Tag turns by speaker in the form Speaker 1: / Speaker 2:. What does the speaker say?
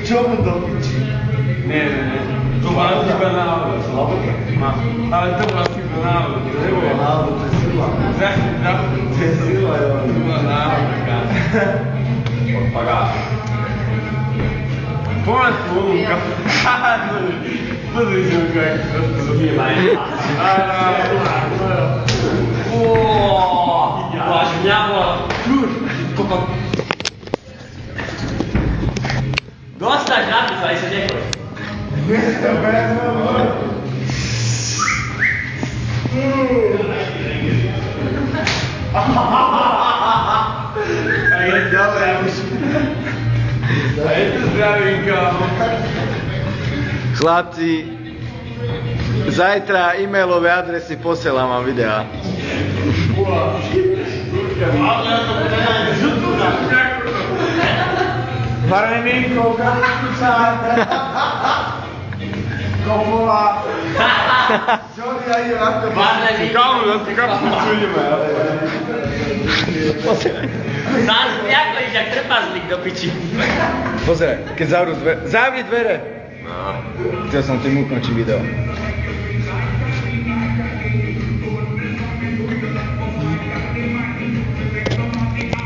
Speaker 1: Čo mu do piči?
Speaker 2: Nie. To bola iba náhoda.
Speaker 1: Sloboda?
Speaker 2: Ale to bola iba náhoda.
Speaker 1: Nebola náhoda, to je sila. To je sila, jo.
Speaker 2: To bola náhoda, kámo.
Speaker 3: Odpagá.
Speaker 2: Pomáš spolu, kámo. Pozri si, jak to je majka.
Speaker 3: Váš mňa bola. Kokot. Dostaň napiš, aj sa nechoď.
Speaker 2: A je ďalej už. A je to zdravím, kámo.
Speaker 1: Chlapci, zajtra e-mailové adresy posielam vám videá.
Speaker 2: Vareninko, kapuča, kopola. Johnny, ja idem na to.
Speaker 3: Vareninko.
Speaker 2: Kámo, ja si kapuču ideme.
Speaker 1: Pozeraj.
Speaker 3: Ako ideš, jak trpaslík do piči.
Speaker 1: Pozeraj, keď zavrú dvere. Zavri dvere! Chcel som tým ukončiť video.